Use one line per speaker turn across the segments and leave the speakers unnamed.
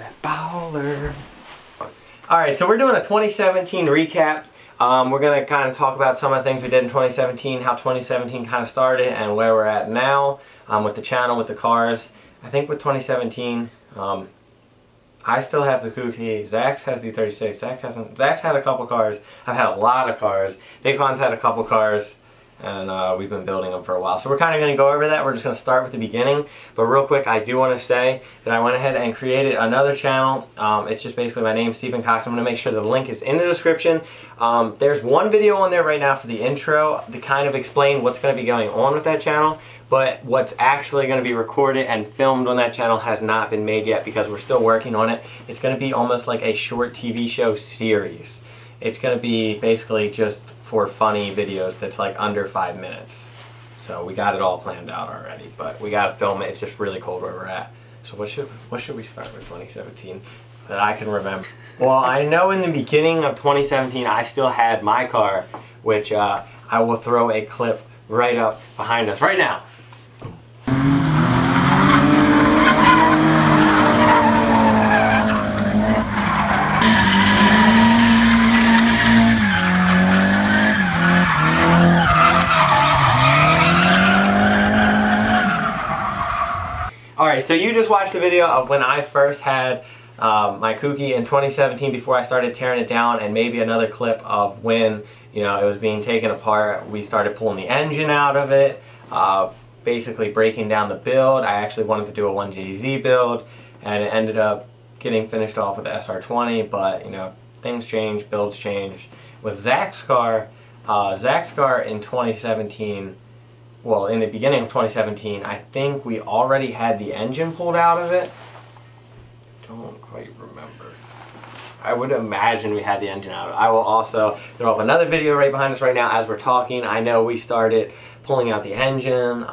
that baller. Alright, so we're doing a 2017 recap. We're going to kind of talk about some of the things we did in 2017, how 2017 kind of started, and where we're at now with the channel, with the cars. I think with 2017, I still have the Kooky. Zach has the 36. Zach's had a couple cars. I've had a lot of cars. Daquan's had a couple cars. And we've been building them for a while. So we're kind of going to go over that. We're just going to start with the beginning. But real quick, I do want to say that I went ahead and created another channel. It's just basically my name, Stephen Cox. I'm going to make sure the link is in the description. There's one video on there right now for the intro to kind of explain what's going to be going on with that channel. But what's actually going to be recorded and filmed on that channel has not been made yet because we're still working on it. It's going to be almost like a short TV show series. It's going to be basically just for funny videos that's like under 5 minutes. So we got it all planned out already, but we got to film it. It's just really cold where we're at. So what should we start with 2017 that I can remember? Well, I know in the beginning of 2017 I still had my car, which I will throw a clip right up behind us right now. Alright, so you just watched the video of when I first had my Kooky in 2017 before I started tearing it down, and maybe another clip of when, you know, it was being taken apart. We started pulling the engine out of it, basically breaking down the build. I actually wanted to do a 1JZ build, and it ended up getting finished off with the SR20, but, you know, things change, builds change. With Zach's car in 2017, well, in the beginning of 2017, I think we already had the engine pulled out of it. Don't quite remember. I would imagine we had the engine out. I will also throw up another video right behind us right now as we're talking. I know we started pulling out the engine.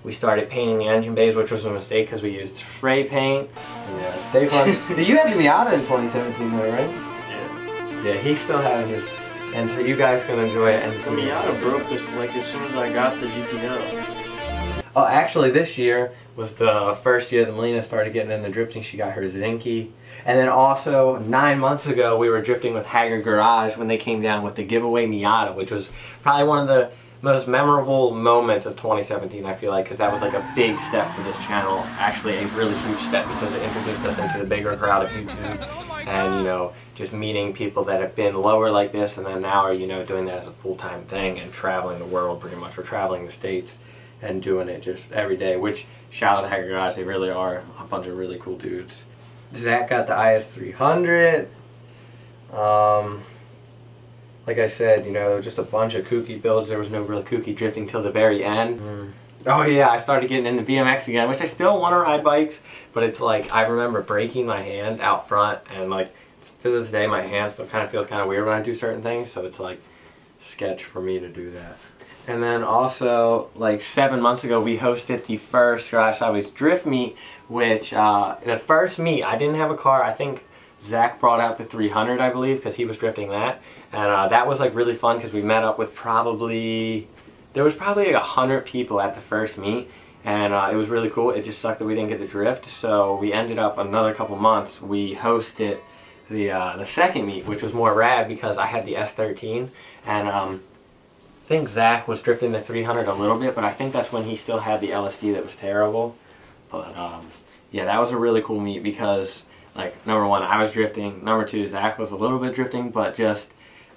We started painting the engine bays, which was a mistake because we used spray paint. Yeah, Daquan, you had the Miata in 2017 though, right? Yeah. Yeah, he still has his. And so you guys can enjoy it. And
the Miata broke this like as soon as I got the GTO.
Oh, actually this year was the first year that Melina started getting into drifting. She got her Zinky. And then also 9 months ago we were drifting with Haggard Garage when they came down with the giveaway Miata, which was probably one of the most memorable moments of 2017, I feel like, because that was like a big step for this channel. Actually a really huge step because it introduced us into the bigger crowd of YouTube. And, you know, just meeting people that have been lower like this and then now are, you know, doing that as a full-time thing and traveling the world pretty much. We're traveling the States and doing it just every day, which, shout out to Haggard Garage, they really are a bunch of really cool dudes. Zach got the IS300. Like I said, you know, there was just a bunch of Kooky builds. There was no real Kooky drifting till the very end. Oh yeah, I started getting into BMX again, which I still want to ride bikes, but it's like, I remember breaking my hand out front, and like, to this day my hand still kind of feels kind of weird when I do certain things, so it's like, sketch for me to do that. And then also, like 7 months ago, we hosted the first Garage Sideways Drift meet, which, the first meet, I didn't have a car. I think Zach brought out the 300, I believe, because he was drifting that, and that was like really fun because we met up with there was probably like 100 people at the first meet, and it was really cool. It just sucked that we didn't get to drift, so we ended up another couple months. We hosted the second meet, which was more rad because I had the S13, and I think Zach was drifting the 300 a little bit, but I think that's when he still had the LSD that was terrible. But yeah, that was a really cool meet because, like, number one, I was drifting. Number two, Zach was a little bit drifting, but just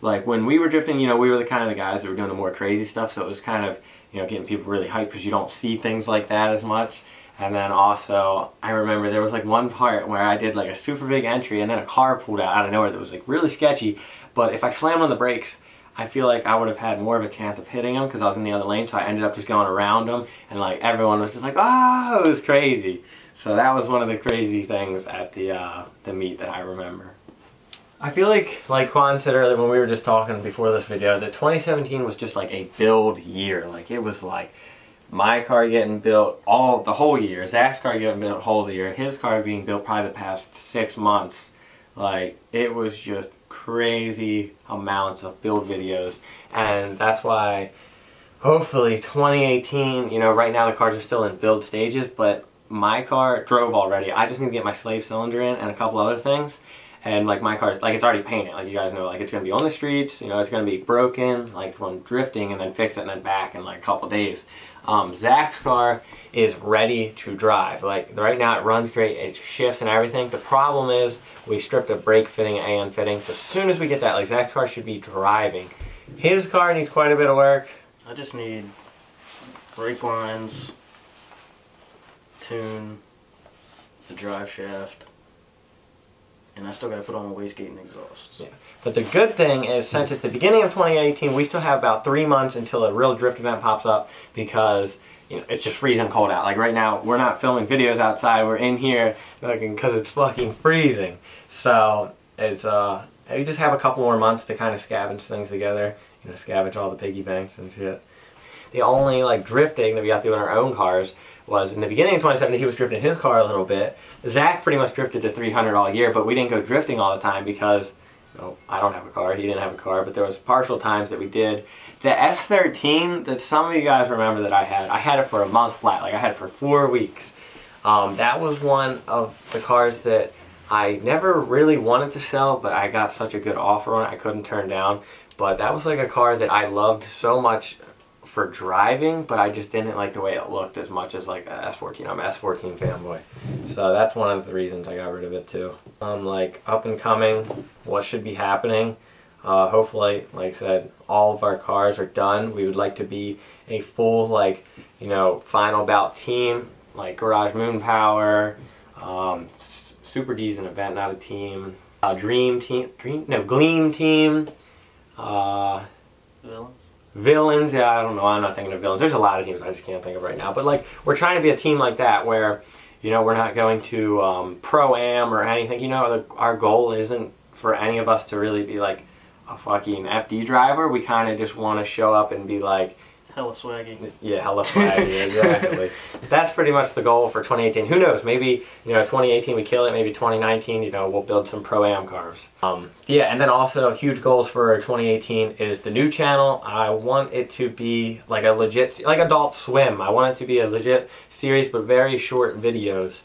like when we were drifting, you know, we were the kind of the guys that were doing the more crazy stuff, so it was kind of, you know, getting people really hyped because you don't see things like that as much. And then also, I remember there was like one part where I did like a super big entry and then a car pulled out of nowhere that was like really sketchy, but if I slammed on the brakes, I feel like I would have had more of a chance of hitting him because I was in the other lane, so I ended up just going around him, and like everyone was just like, oh, it was crazy. So that was one of the crazy things at the meet that I remember. I feel like Quan said earlier when we were just talking before this video, that 2017 was just like a build year. Like, it was like my car getting built the whole year, Zach's car getting built the whole year, his car being built probably the past 6 months. Like, it was just crazy amounts of build videos, and that's why hopefully 2018, you know, right now the cars are still in build stages, but my car drove already. I just need to get my slave cylinder in and a couple other things. And like my car, like it's already painted, like you guys know, like it's gonna be on the streets, you know, it's gonna be broken, like when drifting, and then fix it and then back in like a couple days. Zach's car is ready to drive. Like right now it runs great, it shifts and everything. The problem is we stripped a brake fitting and AN fitting, so as soon as we get that, like Zach's car should be driving. His car needs quite a bit of work.
I just need brake lines, tune, the drive shaft. And I still got to put on a wastegate and exhaust.
Yeah. But the good thing is, since it's the beginning of 2018, we still have about 3 months until a real drift event pops up, because you know it's just freezing cold out. Like right now, we're not filming videos outside. We're in here because it's fucking freezing. So it's we just have a couple more months to kind of scavenge things together. You know, scavenge all the piggy banks and shit. The only like drifting that we got to do in our own cars was in the beginning of 2017. He was drifting his car a little bit. Zach pretty much drifted to 300 all year, but we didn't go drifting all the time because, you know, I don't have a car, he didn't have a car, but there was partial times that we did. The S13 that some of you guys remember that I had it for a month flat. Like I had it for 4 weeks. That was one of the cars that I never really wanted to sell, but I got such a good offer on it I couldn't turn down. But that was like a car that I loved so much for driving, but I just didn't like the way it looked as much as like a S14. I'm an S14 fanboy. So that's one of the reasons I got rid of it too. Like up and coming, what should be happening. Hopefully, like I said, all of our cars are done. We would like to be a full, like, you know, final bout team, like Garage Moon Power, Super D's an event, not a team. Gleam team. Villains, yeah, I don't know, I'm not thinking of villains. There's a lot of teams I just can't think of right now. But like, we're trying to be a team like that where, you know, we're not going to Pro-Am or anything. You know, our goal isn't for any of us to really be like a fucking FD driver. We kind of just want to show up and be like,
hella swaggy.
Yeah, hella swaggy, exactly. That's pretty much the goal for 2018. Who knows, maybe, you know, 2018 we kill it, maybe 2019, you know, we'll build some Pro-Am cars. Yeah, and then also huge goals for 2018 is the new channel. I want it to be like a legit, like Adult Swim. I want it to be a legit series, but very short videos.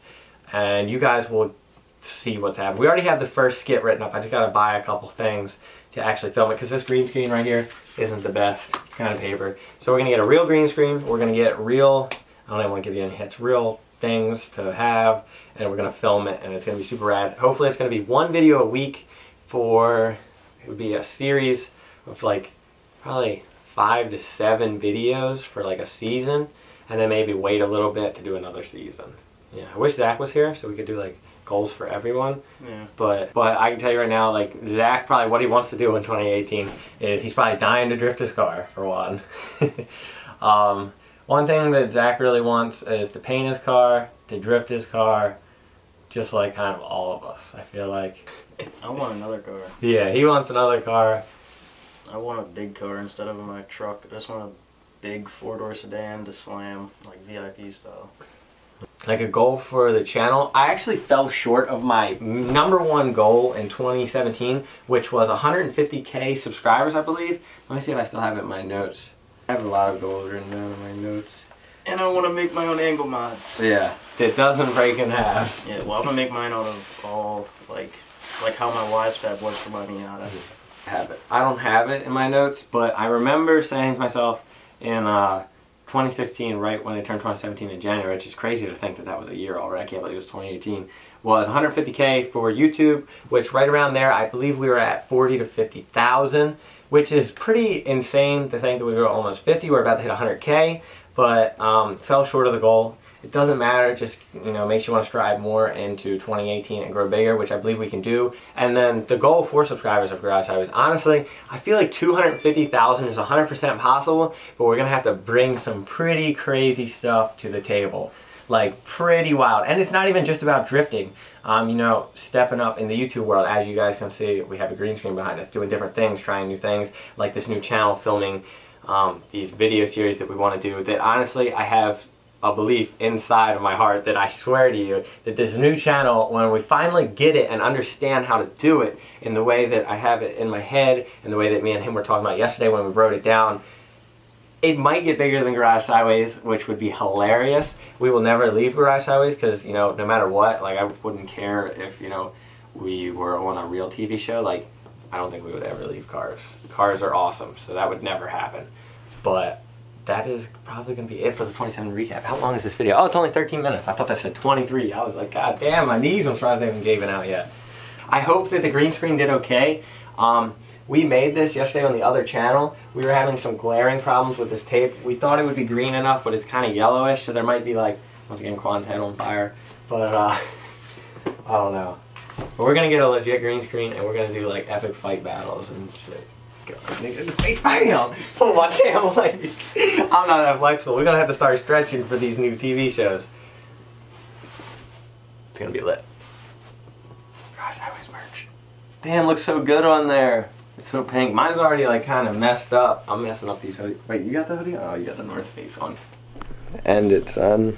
And you guys will see what's happening. We already have the first skit written up. I just gotta buy a couple things to actually film it, because this green screen right here isn't the best kind of paper. So we're gonna get a real green screen, we're gonna get real, I don't even want to give you any hits, real things to have, and we're gonna film it, and it's gonna be super rad. Hopefully it's gonna be 1 video a week for, it would be a series of like probably 5 to 7 videos for like a season, and then maybe wait a little bit to do another season. Yeah, I wish Zach was here so we could do like goals for everyone. Yeah. But I can tell you right now, like Zach, probably what he wants to do in 2018 is he's probably dying to drift his car, for one. One thing that Zach really wants is to paint his car, to drift his car, just like kind of all of us, I feel like.
I want another car.
Yeah, he wants another car.
I want a big car instead of my truck. I just want a big 4-door sedan to slam, like VIP style.
Like a goal for the channel, I actually fell short of my #1 goal in 2017, which was 150K subscribers, I believe. Let me see if I still have it in my notes. I have a lot of goals written down in my notes.
And I want to make my own angle mods.
Yeah, it doesn't break in half.
Yeah, well, I'm gonna make mine out of all like how my Wise Fab was for my Miata.
Have it. I don't have it in my notes, but I remember saying to myself in 2016, right when I turned 2017 in January, which is crazy to think that that was a year already, I can't believe it was 2018, was 150K for YouTube, which right around there, I believe we were at 40 to 50,000, which is pretty insane to think that we were almost 50, we're about to hit 100K, but fell short of the goal. It doesn't matter, just, you know, makes you want to strive more into 2018 and grow bigger, which I believe we can do. And then the goal for subscribers of Garage Highways, honestly, I feel like 250,000 is 100% possible, but we're going to have to bring some pretty crazy stuff to the table. Like, pretty wild. And it's not even just about drifting. You know, stepping up in the YouTube world, as you guys can see, we have a green screen behind us, doing different things, trying new things, like this new channel, filming these video series that we want to do, that honestly, I have a belief inside of my heart that I swear to you that this new channel, when we finally get it and understand how to do it in the way that I have it in my head, and the way that me and him were talking about yesterday when we wrote it down, It might get bigger than Garage Sideways, which would be hilarious. We will never leave Garage Sideways because, you know, no matter what, like, I wouldn't care if, you know, we were on a real TV show. Like, I don't think we would ever leave Cars. Cars are awesome, so that would never happen. But that is probably going to be it for the 27 recap. How long is this video? Oh, it's only 13 minutes. I thought that said 23. I was like, God damn, my knees, I'm surprised they haven't given out yet. I hope that the green screen did okay. We made this yesterday on the other channel. We were having some glaring problems with this tape. We thought it would be green enough, but it's kind of yellowish, so there might be, like, once again, Quanten on fire. But, I don't know. But we're going to get a legit green screen, and we're going to do, like, epic fight battles and shit. Pull my damn leg. I'm not that flexible. We're going to have to start stretching for these new TV shows. It's going to be lit. Garage Sideways merch. Damn, looks so good on there. It's so pink. Mine's already like kind of messed up. I'm messing up these hoodies. Wait, you got the hoodie? Oh, you got the North Face on. And it's on.